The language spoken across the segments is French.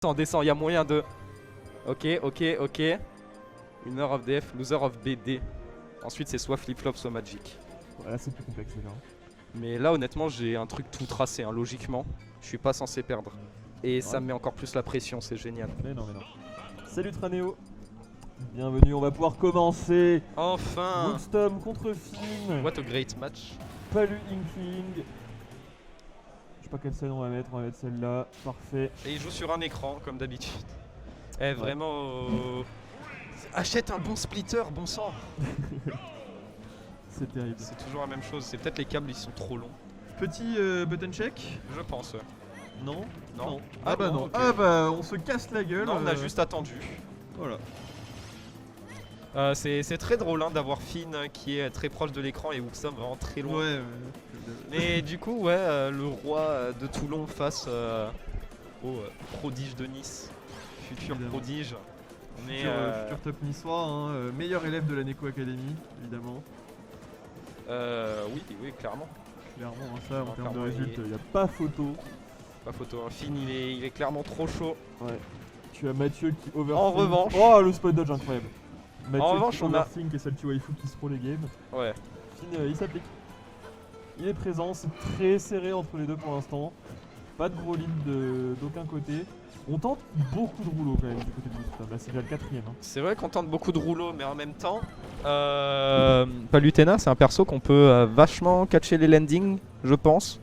Descend, il y a moyen de... Ok. Winner of DF, loser of BD. Ensuite c'est soit flip-flop, soit magic. Ouais, là c'est plus complexe déjà. Mais là honnêtement j'ai un truc tout tracé, hein, logiquement. Je suis pas censé perdre. Et ça me met encore plus la pression, c'est génial. Mais non. Salut Traneo. Bienvenue, on va pouvoir commencer. Enfin Bookstom contre Finn. What a great match. Palu Inkling. Je sais pas quelle scène on va mettre celle-là. Parfait. Et il joue sur un écran comme d'habitude. Eh vraiment... Achète un bon splitter, bon sang. C'est terrible. C'est toujours la même chose, c'est peut-être les câbles ils sont trop longs. Petit button check. Je pense. Non. Ah bah bon, non. ok. Ah bah on se casse la gueule. Non, on a juste attendu. Voilà. C'est très drôle hein, d'avoir Finn qui est très proche de l'écran et Wuxom vraiment très loin. Ouais. Mais du coup, ouais, le roi de Toulon face au prodige de Nice, futur Évidemment. prodige. On est, Futur top niçois, hein, meilleur élève de la Neko Academy, évidemment. oui, clairement. Clairement, hein, ça en termes de Clairement, résultats. Il y a pas photo. Pas photo, hein. Finn il est clairement trop chaud. Ouais. Tu as Mathieu qui overthink. En revanche- Oh le spot dodge incroyable. Mathieu revanche, qui on a- overthink et Salty Waifu qui se pro les games. Ouais. Finn il s'applique. Il est présent, c'est très serré entre les deux pour l'instant. Pas de gros lead d'aucun côté. On tente beaucoup de rouleaux quand même du côté de Bookstom. Là c'est déjà le 4ème. Hein. C'est vrai qu'on tente beaucoup de rouleaux, mais en même temps, Palutena, c'est un perso qu'on peut vachement catcher les landings, je pense.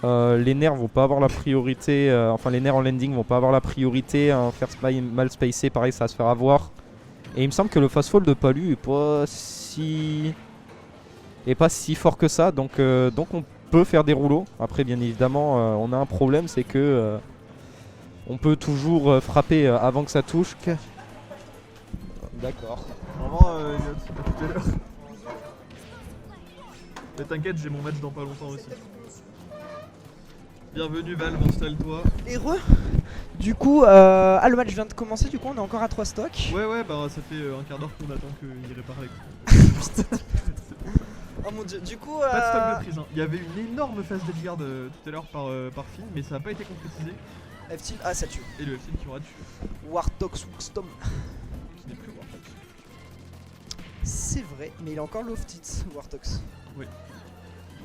Les nerfs vont pas avoir la priorité, enfin les nerfs en landing vont pas avoir la priorité. Un first spy mal spacé, pareil, ça va se faire avoir. Et il me semble que le fast fall de Palu est pas si fort que ça, donc on peut faire des rouleaux. Après, bien évidemment, on a un problème, c'est que on peut toujours frapper avant que ça touche. D'accord. Vraiment, à tout à l'heure. Mais t'inquiète, j'ai mon match dans pas longtemps aussi. Bienvenue Valve, installe-toi. Heureux. Du coup, le match vient de commencer, du coup on est encore à 3 stocks. Ouais, bah ça fait un quart d'heure qu'on attend qu'il répare l'écran. Oh mon dieu, du coup... Pas de stock de prise, hein. Il y avait une énorme phase d'Edgard tout à l'heure par Finn, mais ça n'a pas été concrétisé. F-Tilt, ah ça tue. Et le Finn qui aura dessus. Wartox Wuxtom. Qui n'est plus Warfox. C'est vrai, mais il a encore l'off-tit, Wartox. Oui.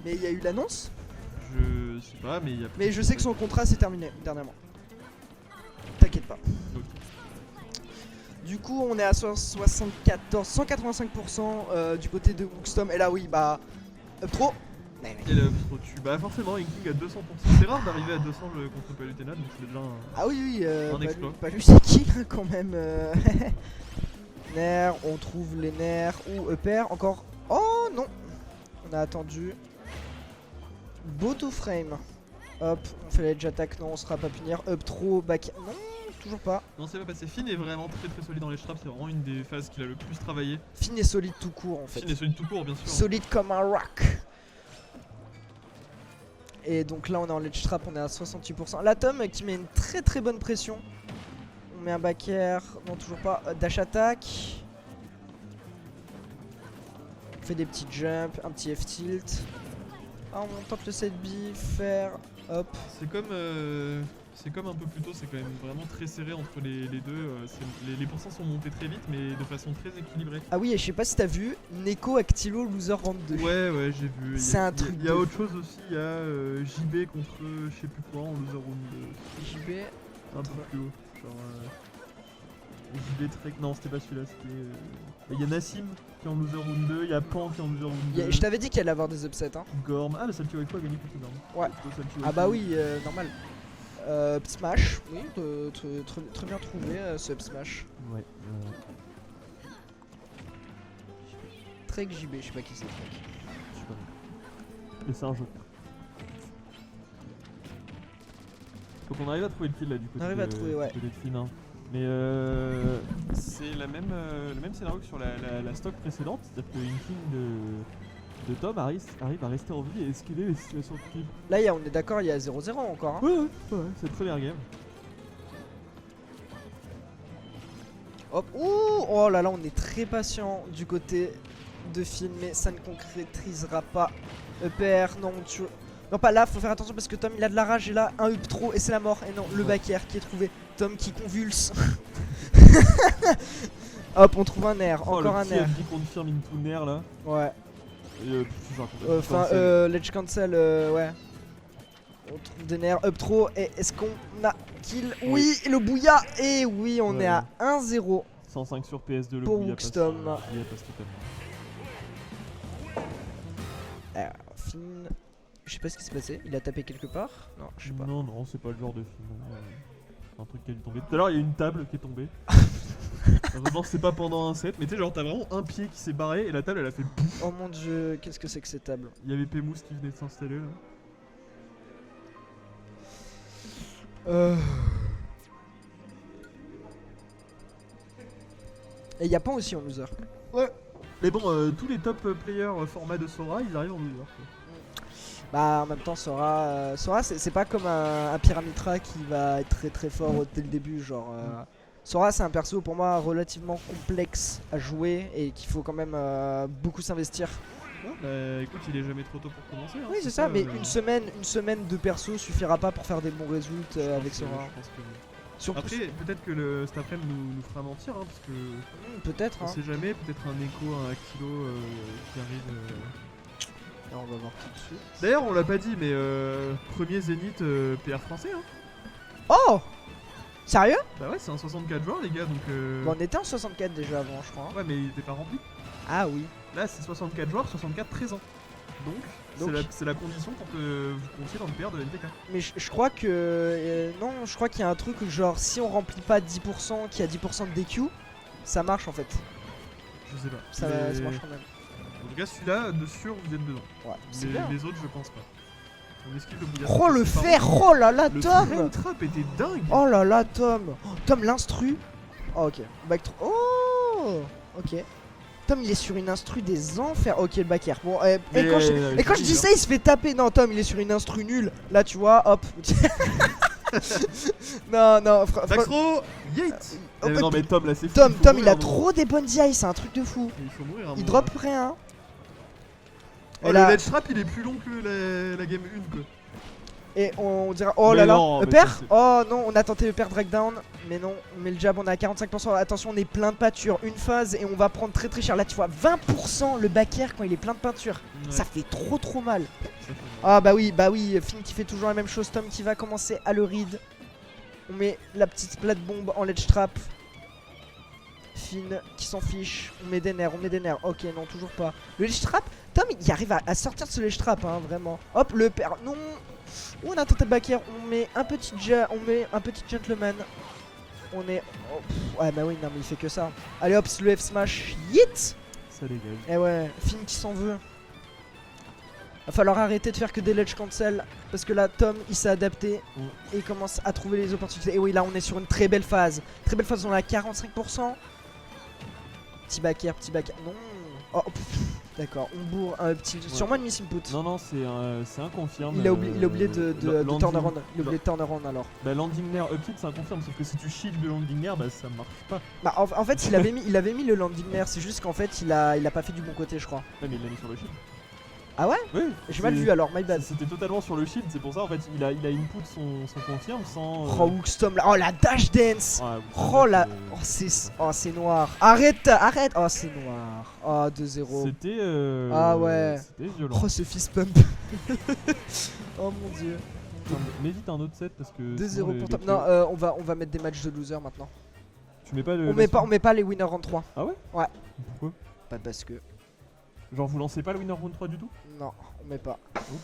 Mais il y a eu l'annonce, Je sais pas, mais il y a. mais je sais que son contrat s'est terminé dernièrement. T'inquiète pas. Ok. Du coup on est à 185% du côté de Wuxtom. Et là oui, bah... up trop. Et là, trop dessus. Bah forcément, Inkling à 200%. C'est rare d'arriver à 200 contre Palutena, donc c'est déjà un. Ah oui, Un exploit. pas lui c'est qui quand même. Nerfs, on trouve les nerfs ou EPR encore. Oh non, on a attendu. Beau to frame. Hop, on fait l'edge attack, non on sera pas punir. Up trop, back. Non, toujours pas. Non, c'est pas passé. Finn est vraiment très solide dans les traps, c'est vraiment une des phases qu'il a le plus travaillé. Finn est solide tout court en fait. Finn est solide tout court, bien sûr. Solide comme un rock. Et donc là on est en ledge trap, on est à 68%. L'Atom qui met une très bonne pression. On met un back air, non toujours pas, dash attack. On fait des petits jumps, un petit F tilt. Ah on tente le set B, faire, hop. C'est comme un peu plus tôt, c'est quand même vraiment très serré entre les deux. Les pourcents sont montés très vite, mais de façon très équilibrée. Ah oui, et je sais pas si t'as vu, Neko Actilo loser round 2. Ouais, j'ai vu. C'est un truc Il y a de autre chose aussi, il y a JB contre je sais plus quoi en loser round 2. JB. Un peu plus haut. Genre. JB Trek. Non, c'était pas celui-là, c'était. Il y a Nassim qui est en loser round 2, il y a Pan qui est en loser round 2. Je t'avais dit qu'il allait avoir des upsets hein. Gorm. Ah, le Salty Waifu a gagné contre Gorm. Ouais. Ah bah oui, normal. Up smash, oui, très bien trouvé ce up smash. Ouais. Trek JB, je sais pas qui c'est Trek. Je sais pas. Mais c'est un jeu. Faut qu'on arrive à trouver le kill là du côté On arrive à trouver, ouais. du côté de Finn, hein. Mais c'est le même scénario que sur la stock précédente, c'est-à-dire que Inkling de Tom arrive à rester en vie et esquiver les situations de kill. Là, on est d'accord, il y a 0-0 encore. Hein. Ouais, c'est la première game. Hop, ouh, oh là là, on est très patient du côté de Finn, mais ça ne concrétisera pas. EPR, non, non pas là, faut faire attention parce que Tom il a de la rage et là, un up trop et c'est la mort. Et non, le back air qui est trouvé Tom qui convulse. Hop, on trouve un nerf, Oh, encore un le nerf. petit confirme into nerf là. Ouais. Et je raconte. Enfin, Ledge Cancel, ouais. On trouve des nerfs up trop. Et est-ce qu'on a kill? Oui, et le bouilla. Et oui, on Ouais. est à 1-0. 105 sur PS2 le Pour bouilla Wookstom. passe totalement. Alors, Finn, je sais pas ce qui s'est passé. Il a tapé quelque part? Non, je sais pas. Non, non, c'est pas le genre de film. Un truc qui est tombé. Tout à l'heure, il y a une table qui est tombée. Heureusement, c'est pas pendant un set, mais tu sais, genre, t'as vraiment un pied qui s'est barré et la table elle a fait pouf. Oh mon dieu, qu'est-ce que c'est que cette table? Il y avait Pémous qui venait de s'installer là. Et y a pas aussi en loser. Mais bon, tous les top players format de Sora, ils arrivent en loser. Quoi. Bah en même temps Sora, c'est pas comme un Pyramitra qui va être très très fort dès le début. Genre Sora c'est un perso pour moi relativement complexe à jouer et qu'il faut quand même beaucoup s'investir. Ouais, bah écoute, il est jamais trop tôt pour commencer. Hein, Oui c'est ça, mais une semaine de perso suffira pas pour faire des bons résultats avec Sora. Je pense que oui. Surtout Après, peut-être que cet après-midi nous fera mentir, hein, parce que peut-être on hein. sait jamais, peut-être un écho, un Actilo qui arrive. Et on va voir tout de suite. D'ailleurs, on l'a pas dit, mais premier Zénith PR français. Hein. Oh sérieux? Bah ouais, c'est un 64 joueurs, les gars, donc. Bon, on était en 64 déjà avant je crois. Ouais, mais il était pas rempli. Ah oui. Là, c'est 64 joueurs, 64 présents. Donc, c'est la condition pour que vous comptiez dans le PR de NTK. Mais je crois que non, je crois qu'il y a un truc où genre si on remplit pas 10%, qu'il y a 10% de DQ, ça marche en fait. Je sais pas. Ça Mais- marche quand même. En tout cas, celui-là, de sûr, vous êtes dedans. Ouais, c'est Les, bien. les autres, je pense pas. On esquive le bouillard. Oh le fer, oh là là Le Tom. frame trap était dingue. Oh là là Tom. Oh, Tom l'instru. Oh, ok. Back oh ok. Tom il est sur une instru des enfers. Ok le back air. Bon et quand je dis ça il se fait taper. Non Tom il est sur une instru nulle. Là tu vois hop. non Maxro Yeet Oh, Non mais Tom là c'est fou. Tom faut Tom il mourir, a non. trop des bonnes DI, c'est un truc de fou. Il faut mourir. Il drop rien. Oh, Et le là- ledge trap il est plus long que la game 1 quoi. Et on dira oh Mais là là, non, mais Upper. ça, c'est- Oh non, on a tenté le drag down, mais non, on met le jab, on est à 45%. Attention, on est plein de pâture, une phase et on va prendre très très cher. Là, tu vois, 20% le back air quand il est plein de peinture. Ouais, Ça fait trop mal. ça fait mal. Ah bah oui, Finn qui fait toujours la même chose, Tom qui va commencer à le read. On met la petite plate bombe en ledge trap. Finn qui s'en fiche, on met des nerfs. Ok, non, toujours pas. Le ledge trap, Tom il arrive à sortir de ce ledge trap, hein, vraiment. Hop, le père, non. On a tenté le back air, on met un petit gentleman. On est. Oh, ouais, bah oui, non, mais il fait que ça. Allez hop, le F smash, yeet. Ça dégage. Eh ouais, Finn qui s'en veut. Va falloir arrêter de faire que des ledge cancel parce que là Tom il s'est adapté et il commence à trouver les opportunités. Et oui, là on est sur une très belle phase. Très belle phase, on est à 45%. Petit back air, non. Oh, d'accord, on bourre un petit. Sûrement une miss input. Non, c'est un confirme. Il a oublié de landing- turnaround. Il a oublié de turnaround alors. Bah, landing nair up tilt, c'est un confirme, sauf que si tu shield le landing nair, bah ça marche pas. Bah en fait il avait mis le landing nair, c'est juste qu'en fait il a pas fait du bon côté je crois. Ouais, mais il l'a mis sur le shield. Ah ouais? Oui. J'ai mal vu alors, my bad. C'était totalement sur le shield, c'est pour ça en fait il a input son confirme sans. Oh Wookstom là, oh la dash dance. Ouais, Oh la. c'est- Oh c'est noir. Arrête. Oh c'est noir. Oh 2-0. C'était. Ah ouais. C'était violent. Oh ce fist pump. Oh mon dieu. Attends, mais vite un autre set parce que. 2-0 sinon, pour les Tom. pros- Non on va mettre des matchs de loser maintenant. Tu mets pas le. On met pas les winners en 3. Ah ouais? Ouais. Pourquoi? Pas parce que. Genre vous lancez pas le winner round 3 du tout? Non, on met pas. Ok.